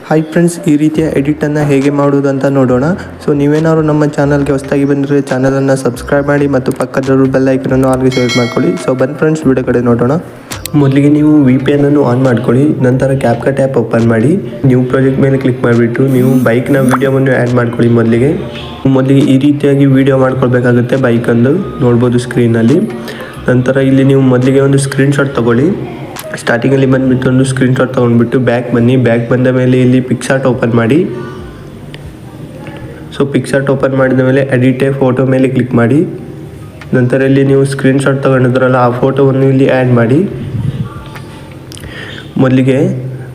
Hi friends, ಈ ರೀತಿಯ ಎಡಿಟನ್ನು ಹೇಗೆ ಮಾಡುವುದು ಅಂತ ನೋಡೋಣ. ಸೊ ನೀವೇನಾದ್ರು ನಮ್ಮ ಚಾನಲ್ಗೆ ಹೊಸದಾಗಿ ಬಂದರೆ ಚಾನಲನ್ನು ಸಬ್ಸ್ಕ್ರೈಬ್ ಮಾಡಿ ಮತ್ತು ಪಕ್ಕದ ಬೆಲ್ ಐಕನನ್ನು ಆಲ್ಗೆ ಸೆಲೆಕ್ಟ್ ಮಾಡ್ಕೊಳ್ಳಿ. ಸೊ ಬನ್ನಿ ಫ್ರೆಂಡ್ಸ್, ವಿಡಿಯೋ ಕಡೆ ನೋಡೋಣ. ಮೊದಲಿಗೆ ನೀವು VPN ಅನ್ನು ಆನ್ ಮಾಡ್ಕೊಳ್ಳಿ. ನಂತರ ಕ್ಯಾಪ್ಕಟ್ ಆ್ಯಪ್ ಓಪನ್ ಮಾಡಿ ನ್ಯೂ ಪ್ರಾಜೆಕ್ಟ್ ಮೇಲೆ ಕ್ಲಿಕ್ ಮಾಡಿಬಿಟ್ಟು ನೀವು ಬೈಕ್ನ ವೀಡಿಯೋವನ್ನು ಆ್ಯಡ್ ಮಾಡ್ಕೊಳ್ಳಿ. ಮೊದಲಿಗೆ ಈ ರೀತಿಯಾಗಿ ವೀಡಿಯೋ ಮಾಡ್ಕೊಳ್ಬೇಕಾಗುತ್ತೆ. ಬೈಕಂದು ನೋಡ್ಬೋದು ಸ್ಕ್ರೀನಲ್ಲಿ. ನಂತರ ಇಲ್ಲಿ ನೀವು ಮೊದಲಿಗೆ ಒಂದು ಸ್ಕ್ರೀನ್ಶಾಟ್ ತೊಗೊಳ್ಳಿ. ಸ್ಟಾರ್ಟಿಂಗಲ್ಲಿ ಬಂದುಬಿಟ್ಟು ಒಂದು ಸ್ಕ್ರೀನ್ಶಾಟ್ ತೊಗೊಂಡ್ಬಿಟ್ಟು ಬ್ಯಾಕ್ ಬನ್ನಿ. ಬ್ಯಾಕ್ ಬಂದ ಮೇಲೆ ಇಲ್ಲಿ ಪಿಕ್ಸಾರ್ಟ್ ಓಪನ್ ಮಾಡಿ. ಸೊ ಪಿಕ್ಸಾರ್ಟ್ ಓಪನ್ ಮಾಡಿದ ಮೇಲೆ ಎಡಿಟ್ ಎ ಫೋಟೋ ಮೇಲೆ ಕ್ಲಿಕ್ ಮಾಡಿ. ನಂತರ ಇಲ್ಲಿ ನೀವು ಸ್ಕ್ರೀನ್ಶಾಟ್ ತೊಗೊಂಡಿದ್ರಲ್ಲ ಆ ಫೋಟೋವನ್ನು ಇಲ್ಲಿ ಆ್ಯಡ್ ಮಾಡಿ ಮೊದಲಿಗೆ.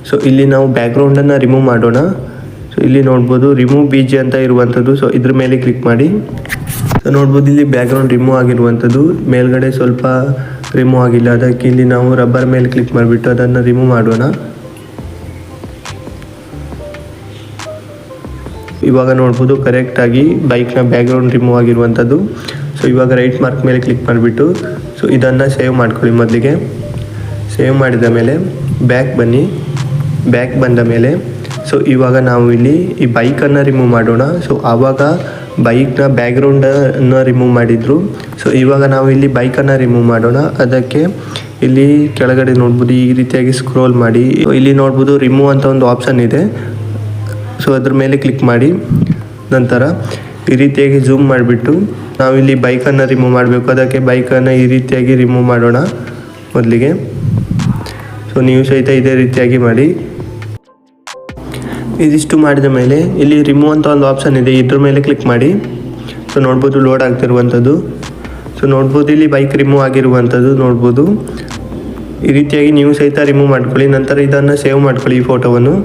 ಸೊ ಇಲ್ಲಿ ನಾವು ಬ್ಯಾಕ್ಗ್ರೌಂಡನ್ನು ರಿಮೂವ್ ಮಾಡೋಣ. ಸೊ ಇಲ್ಲಿ ನೋಡ್ಬೋದು ರಿಮೂವ್ BG ಅಂತ ಇರುವಂಥದ್ದು. ಸೊ ಇದ್ರ ಮೇಲೆ ಕ್ಲಿಕ್ ಮಾಡಿ. ಸೊ ನೋಡ್ಬೋದು ಇಲ್ಲಿ ಬ್ಯಾಕ್ಗ್ರೌಂಡ್ ರಿಮೂವ್ ಆಗಿರುವಂಥದ್ದು. ಮೇಲ್ಗಡೆ ಸ್ವಲ್ಪ ರಿಮೂವ್ ಆಗಿಲ್ಲ, ಅದಕ್ಕೆ ಇಲ್ಲಿ ನಾವು ರಬ್ಬರ್ ಮೇಲೆ ಕ್ಲಿಕ್ ಮಾಡಿಬಿಟ್ಟು ಅದನ್ನು ರಿಮೂವ್ ಮಾಡೋಣ. ಇವಾಗ ನೋಡ್ಬೋದು ಕರೆಕ್ಟಾಗಿ ಬೈಕ್ನ ಬ್ಯಾಕ್ಗ್ರೌಂಡ್ ರಿಮೂವ್ ಆಗಿರುವಂಥದ್ದು. ಸೊ ಇವಾಗ ರೈಟ್ ಮಾರ್ಕ್ ಮೇಲೆ ಕ್ಲಿಕ್ ಮಾಡಿಬಿಟ್ಟು ಸೊ ಇದನ್ನು ಸೇವ್ ಮಾಡ್ಕೊಳ್ಳಿ. ಮೊದಲಿಗೆ ಸೇವ್ ಮಾಡಿದ ಮೇಲೆ ಬ್ಯಾಕ್ ಬನ್ನಿ. ಬ್ಯಾಕ್ ಬಂದ ಮೇಲೆ ಸೊ ಇವಾಗ ನಾವು ಇಲ್ಲಿ ಈ ಬೈಕನ್ನು ರಿಮೂವ್ ಮಾಡೋಣ. ಸೊ ಆವಾಗ ಬೈಕ್ನ ಬ್ಯಾಕ್ಗ್ರೌಂಡನ್ನು ರಿಮೂವ್ ಮಾಡಿದ್ರು. ಸೊ ಇವಾಗ ನಾವು ಇಲ್ಲಿ ಬೈಕನ್ನು ರಿಮೂವ್ ಮಾಡೋಣ. ಅದಕ್ಕೆ ಇಲ್ಲಿ ಕೆಳಗಡೆ ನೋಡ್ಬೋದು ಈ ರೀತಿಯಾಗಿ ಸ್ಕ್ರೋಲ್ ಮಾಡಿ. ಇಲ್ಲಿ ನೋಡ್ಬೋದು ರಿಮೂವ್ ಅಂತ ಒಂದು ಆಪ್ಷನ್ ಇದೆ. ಸೊ ಅದ್ರ ಮೇಲೆ ಕ್ಲಿಕ್ ಮಾಡಿ. ನಂತರ ಈ ರೀತಿಯಾಗಿ ಝೂಮ್ ಮಾಡಿಬಿಟ್ಟು ನಾವಿಲ್ಲಿ ಬೈಕನ್ನು ರಿಮೂವ್ ಮಾಡಬೇಕು. ಅದಕ್ಕೆ ಬೈಕನ್ನು ಈ ರೀತಿಯಾಗಿ ರಿಮೂವ್ ಮಾಡೋಣ ಮೊದಲಿಗೆ. ಸೊ ನೀವು ಸಹಿತ ಇದೇ ರೀತಿಯಾಗಿ ಮಾಡಿ. ಇದಿಷ್ಟು ಮಾಡಿದ ಮೇಲೆ ಇಲ್ಲಿ ರಿಮೂವ್ ಅಂತ ಒಂದು ಆಪ್ಷನ್ ಇದೆ, ಇದ್ರ ಮೇಲೆ ಕ್ಲಿಕ್ ಮಾಡಿ. ಸೊ ನೋಡ್ಬೋದು ಲೋಡ್ ಆಗ್ತಿರುವಂಥದ್ದು. ಸೊ ನೋಡ್ಬೋದು ಇಲ್ಲಿ ಬೈಕ್ ರಿಮೂವ್ ಆಗಿರುವಂಥದ್ದು ನೋಡ್ಬೋದು. ಈ ರೀತಿಯಾಗಿ ನೀವು ಸಹಿತ ರಿಮೂವ್ ಮಾಡ್ಕೊಳ್ಳಿ. ನಂತರ ಇದನ್ನು ಸೇವ್ ಮಾಡ್ಕೊಳ್ಳಿ ಈ ಫೋಟೋವನ್ನು.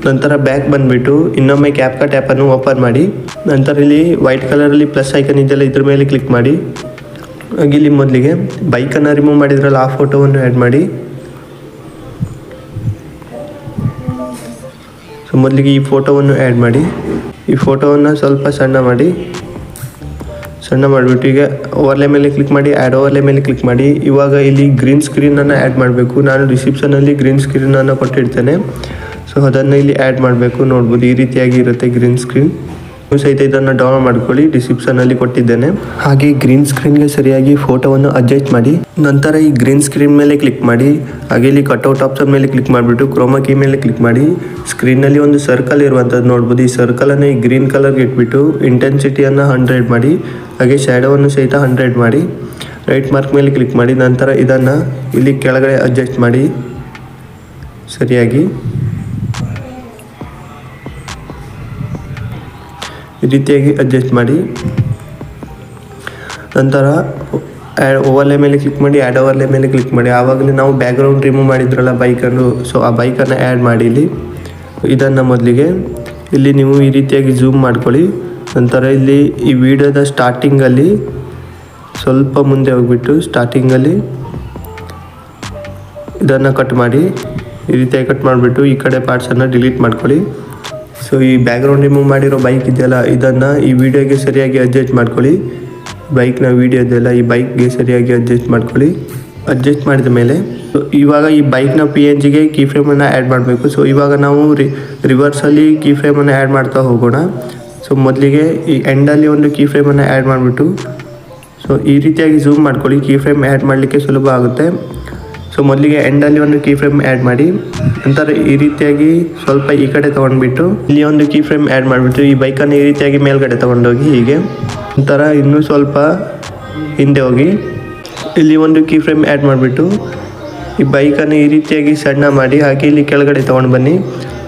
ನಂತರ ಬ್ಯಾಕ್ ಬಂದುಬಿಟ್ಟು ಇನ್ನೊಮ್ಮೆ ಕ್ಯಾಪ್ಕಟ್ ಆ್ಯಪನ್ನು ಓಪನ್ ಮಾಡಿ. ನಂತರ ಇಲ್ಲಿ ವೈಟ್ ಕಲರಲ್ಲಿ ಪ್ಲಸ್ ಐಕನ್ ಇದೆಯಲ್ಲ, ಇದ್ರ ಮೇಲೆ ಕ್ಲಿಕ್ ಮಾಡಿ. ಹಾಗೆ ಇಲ್ಲಿ ಮೊದಲಿಗೆ ಬೈಕನ್ನು ರಿಮೂವ್ ಮಾಡಿದ್ರಲ್ಲ ಆ ಫೋಟೋವನ್ನು ಆ್ಯಡ್ ಮಾಡಿ. ಸೊ ಮೊದಲಿಗೆ ಈ ಫೋಟೋವನ್ನು ಆ್ಯಡ್ ಮಾಡಿ. ಈ ಫೋಟೋವನ್ನು ಸ್ವಲ್ಪ ಸಣ್ಣ ಮಾಡಿಬಿಟ್ಟು ಈಗ ಓವರ್ಲೆ ಮೇಲೆ ಕ್ಲಿಕ್ ಮಾಡಿ, ಆ್ಯಡ್ ಓವರ್ಲೆ ಮೇಲೆ ಕ್ಲಿಕ್ ಮಾಡಿ. ಇವಾಗ ಇಲ್ಲಿ ಗ್ರೀನ್ ಸ್ಕ್ರೀನನ್ನು ಆ್ಯಡ್ ಮಾಡಬೇಕು. ನಾನು ಡಿಸ್ಕ್ರಿಪ್ಷನಲ್ಲಿ ಗ್ರೀನ್ ಸ್ಕ್ರೀನನ್ನು ಕೊಟ್ಟಿರ್ತೇನೆ. ಸೊ ಅದನ್ನು ಇಲ್ಲಿ ಆ್ಯಡ್ ಮಾಡಬೇಕು. ನೋಡ್ಬೋದು ಈ ರೀತಿಯಾಗಿ ಇರುತ್ತೆ ಗ್ರೀನ್ ಸ್ಕ್ರೀನ್. ನೀವು ಸಹಿತ ಇದನ್ನು ಡೌನ್ಲೋಡ್ ಮಾಡ್ಕೊಳ್ಳಿ, ಡಿಸ್ಕ್ರಿಪ್ಷನಲ್ಲಿ ಕೊಟ್ಟಿದ್ದೇನೆ. ಹಾಗೆ ಗ್ರೀನ್ ಸ್ಕ್ರೀನ್ಗೆ ಸರಿಯಾಗಿ ಫೋಟೋವನ್ನು ಅಡ್ಜಸ್ಟ್ ಮಾಡಿ. ನಂತರ ಈ ಗ್ರೀನ್ ಸ್ಕ್ರೀನ್ ಮೇಲೆ ಕ್ಲಿಕ್ ಮಾಡಿ. ಹಾಗೆ ಇಲ್ಲಿ ಕಟ್ಔಟ್ ಆಪ್ಷನ್ ಮೇಲೆ ಕ್ಲಿಕ್ ಮಾಡಿಬಿಟ್ಟು ಕ್ರೋಮಾ ಕೀ ಮೇಲೆ ಕ್ಲಿಕ್ ಮಾಡಿ. ಸ್ಕ್ರೀನಲ್ಲಿ ಒಂದು ಸರ್ಕಲ್ ಇರುವಂಥದ್ದು ನೋಡ್ಬೋದು. ಈ ಸರ್ಕಲನ್ನು ಈ ಗ್ರೀನ್ ಕಲರ್ಗೆ ಇಟ್ಬಿಟ್ಟು ಇಂಟೆನ್ಸಿಟಿಯನ್ನು 100 ಮಾಡಿ. ಹಾಗೆ ಶ್ಯಾಡೋವನ್ನು ಸಹಿತ 100 ಮಾಡಿ. ರೈಟ್ ಮಾರ್ಕ್ ಮೇಲೆ ಕ್ಲಿಕ್ ಮಾಡಿ. ನಂತರ ಇದನ್ನು ಇಲ್ಲಿ ಕೆಳಗಡೆ ಅಡ್ಜಸ್ಟ್ ಮಾಡಿ ಸರಿಯಾಗಿ ಈ ರೀತಿಯಾಗಿ ಅಡ್ಜಸ್ಟ್ ಮಾಡಿ. ನಂತರ ಓವರ್ಲೆ ಮೇಲೆ ಕ್ಲಿಕ್ ಮಾಡಿ, ಆ್ಯಡ್ ಓವರ್ಲೆ ಮೇಲೆ ಕ್ಲಿಕ್ ಮಾಡಿ. ಆವಾಗಲೇ ನಾವು ಬ್ಯಾಕ್ಗ್ರೌಂಡ್ ರಿಮೂವ್ ಮಾಡಿದ್ರಲ್ಲ ಬೈಕನ್ನು, ಸೊ ಆ ಬೈಕನ್ನು ಆ್ಯಡ್ ಮಾಡಿ ಇಲ್ಲಿ. ಇದನ್ನು ಮೊದಲಿಗೆ ಇಲ್ಲಿ ನೀವು ಈ ರೀತಿಯಾಗಿ ಝೂಮ್ ಮಾಡ್ಕೊಳ್ಳಿ. ನಂತರ ಇಲ್ಲಿ ಈ ವಿಡಿಯೋದ ಸ್ಟಾರ್ಟಿಂಗಲ್ಲಿ ಸ್ವಲ್ಪ ಮುಂದೆ ಹೋಗ್ಬಿಟ್ಟು ಸ್ಟಾರ್ಟಿಂಗಲ್ಲಿ ಇದನ್ನು ಕಟ್ ಮಾಡಿ. ಈ ರೀತಿಯಾಗಿ ಕಟ್ ಮಾಡಿಬಿಟ್ಟು ಈ ಕಡೆ ಪಾರ್ಟ್ಸನ್ನು ಡಿಲೀಟ್ ಮಾಡ್ಕೊಳ್ಳಿ. ಸೊ ಈ ಬ್ಯಾಕ್ಗ್ರೌಂಡ್ ರಿಮೂವ್ ಮಾಡಿರೋ ಬೈಕ್ ಇದೆಯಲ್ಲ, ಇದನ್ನು ಈ ವಿಡಿಯೋಗೆ ಸರಿಯಾಗಿ ಅಡ್ಜಸ್ಟ್ ಮಾಡ್ಕೊಳ್ಳಿ. ಬೈಕ್ನ ವಿಡಿಯೋ ಇದೆಯಲ್ಲ, ಈ ಬೈಕ್ಗೆ ಸರಿಯಾಗಿ ಅಡ್ಜಸ್ಟ್ ಮಾಡ್ಕೊಳ್ಳಿ. ಅಡ್ಜಸ್ಟ್ ಮಾಡಿದ ಮೇಲೆ ಇವಾಗ ಈ ಬೈಕ್ನ PNGಗೆ ಕೀ ಫ್ರೇಮನ್ನು ಆ್ಯಡ್ ಮಾಡಬೇಕು. ಸೊ ಇವಾಗ ನಾವು ರಿವರ್ಸಲ್ಲಿ ಕೀ ಫ್ರೇಮನ್ನು ಆ್ಯಡ್ ಮಾಡ್ತಾ ಹೋಗೋಣ. ಸೊ ಮೊದಲಿಗೆ ಈ ಎಂಡಲ್ಲಿ ಒಂದು ಕೀ ಫ್ರೇಮನ್ನು ಆ್ಯಡ್ ಮಾಡಿಬಿಟ್ಟು ಸೊ ಈ ರೀತಿಯಾಗಿ ಝೂಮ್ ಮಾಡ್ಕೊಳ್ಳಿ. ಕೀ ಫ್ರೇಮ್ ಆ್ಯಡ್ ಮಾಡಲಿಕ್ಕೆ ಸುಲಭ ಆಗುತ್ತೆ. ಸೊ ಮೊದಲಿಗೆ ಎಂಡಲ್ಲಿ ಒಂದು ಕೀ ಫ್ರೇಮ್ ಆ್ಯಡ್ ಮಾಡಿ. ನಂತರ ಈ ರೀತಿಯಾಗಿ ಸ್ವಲ್ಪ ಈ ಕಡೆ ತೊಗೊಂಡ್ಬಿಟ್ಟು ಇಲ್ಲಿ ಒಂದು ಕೀ ಫ್ರೇಮ್ ಆ್ಯಡ್ ಮಾಡಿಬಿಟ್ಟು ಈ ಬೈಕನ್ನು ಈ ರೀತಿಯಾಗಿ ಮೇಲ್ಗಡೆ ತೊಗೊಂಡೋಗಿ ಹೀಗೆ. ನಂತರ ಇನ್ನೂ ಸ್ವಲ್ಪ ಹಿಂದೆ ಹೋಗಿ ಇಲ್ಲಿ ಒಂದು ಕೀ ಫ್ರೇಮ್ ಆ್ಯಡ್ ಮಾಡಿಬಿಟ್ಟು ಈ ಬೈಕನ್ನು ಈ ರೀತಿಯಾಗಿ ಸಣ್ಣ ಮಾಡಿ. ಹಾಗೆ ಇಲ್ಲಿ ಕೆಳಗಡೆ ತೊಗೊಂಡು ಬನ್ನಿ,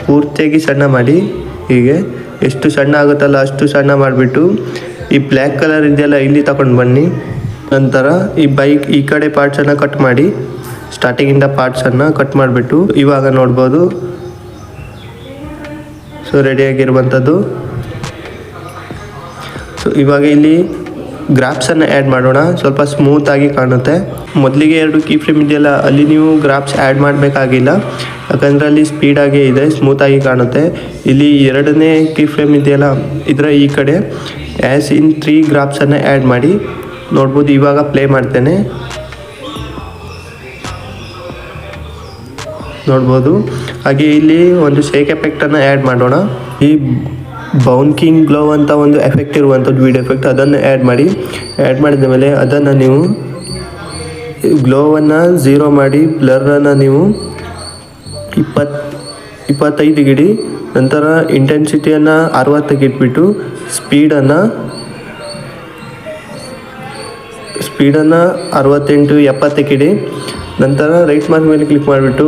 ಪೂರ್ತಿಯಾಗಿ ಸಣ್ಣ ಮಾಡಿ. ಹೀಗೆ ಎಷ್ಟು ಸಣ್ಣ ಆಗುತ್ತಲ್ಲ ಅಷ್ಟು ಸಣ್ಣ ಮಾಡಿಬಿಟ್ಟು ಈ ಬ್ಲ್ಯಾಕ್ ಕಲರ್ ಇದೆಯಲ್ಲ ಇಲ್ಲಿ ತಗೊಂಡು ಬನ್ನಿ. ನಂತರ ಈ ಬೈಕ್ ಈ ಕಡೆ ಪಾರ್ಟ್ಸನ್ನು ಕಟ್ ಮಾಡಿ. ಸ್ಟಾರ್ಟಿಂಗಿಂದ ಪಾರ್ಟ್ಸನ್ನು ಕಟ್ ಮಾಡಿಬಿಟ್ಟು ಇವಾಗ ನೋಡ್ಬೋದು ಸೊ ರೆಡಿಯಾಗಿರುವಂಥದ್ದು. ಸೊ ಇವಾಗ ಇಲ್ಲಿ ಗ್ರಾಫ್ಸನ್ನು ಆ್ಯಡ್ ಮಾಡೋಣ. ಸ್ವಲ್ಪ ಸ್ಮೂತಾಗಿ ಕಾಣುತ್ತೆ. ಮೊದಲಿಗೆ 2 ಕೀ ಫ್ರೇಮ್ ಇದೆಯಲ್ಲ, ಅಲ್ಲಿ ನೀವು ಗ್ರಾಫ್ಸ್ ಆ್ಯಡ್ ಮಾಡಬೇಕಾಗಿಲ್ಲ, ಯಾಕಂದರೆ ಅಲ್ಲಿ ಸ್ಪೀಡಾಗೇ ಇದೆ, ಸ್ಮೂತಾಗಿ ಕಾಣುತ್ತೆ. ಇಲ್ಲಿ 2ನೇ ಕೀ ಫ್ರೇಮ್ ಇದೆಯಲ್ಲ, ಇದರ ಈ ಕಡೆ ಆ್ಯಸ್ ಇನ್ 3 ಗ್ರಾಫ್ಸನ್ನು ಆ್ಯಡ್ ಮಾಡಿ. ನೋಡ್ಬೋದು ಇವಾಗ ಪ್ಲೇ ಮಾಡ್ತೇನೆ. ನೋಡ್ಬೋದು. ಹಾಗೆ ಇಲ್ಲಿ ಒಂದು ಶೇಕ್ ಎಫೆಕ್ಟನ್ನು ಆ್ಯಡ್ ಮಾಡೋಣ. ಈ ಬೌನ್ಕಿಂಗ್ ಗ್ಲೋ ಅಂತ ಒಂದು ಎಫೆಕ್ಟ್ ಇರುವಂಥದ್ದು ವೀಡಿಯೋ ಎಫೆಕ್ಟ್, ಅದನ್ನು ಆ್ಯಡ್ ಮಾಡಿದ ಮೇಲೆ ಅದನ್ನು ನೀವು ಗ್ಲೋವನ್ನು 0 ಮಾಡಿ, ಬ್ಲರನ್ನು ನೀವು 25 ಇಡಿ. ನಂತರ ಇಂಟೆನ್ಸಿಟಿಯನ್ನು 60ಕ್ಕೆ ಇಟ್ಬಿಟ್ಟು ಸ್ಪೀಡನ್ನು 68 70ಕ್ಕೆ ಇಡಿ. ನಂತರ ರೈಟ್ ಮಾರ್ಕ್ ಮೇಲೆ ಕ್ಲಿಕ್ ಮಾಡಿಬಿಟ್ಟು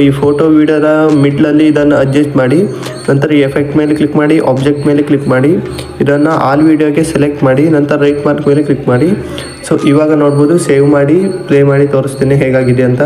ಈ ಫೋಟೋ ವೀಡಿಯೋದ ಮಿಡ್ಲಲ್ಲಿ ಇದನ್ನು ಅಡ್ಜಸ್ಟ್ ಮಾಡಿ. ನಂತರ ಈ ಎಫೆಕ್ಟ್ ಮೇಲೆ ಕ್ಲಿಕ್ ಮಾಡಿ, ಆಬ್ಜೆಕ್ಟ್ ಮೇಲೆ ಕ್ಲಿಕ್ ಮಾಡಿ, ಇದನ್ನು ಆಲ್ ವೀಡಿಯೋಗೆ ಸೆಲೆಕ್ಟ್ ಮಾಡಿ, ನಂತರ ರೈಟ್ ಮಾರ್ಕ್ ಮೇಲೆ ಕ್ಲಿಕ್ ಮಾಡಿ. ಸೊ ಇವಾಗ ನೋಡ್ಬೋದು, ಸೇವ್ ಮಾಡಿ ಪ್ಲೇ ಮಾಡಿ ತೋರಿಸ್ತೀನಿ ಹೇಗಾಗಿದೆ ಅಂತ.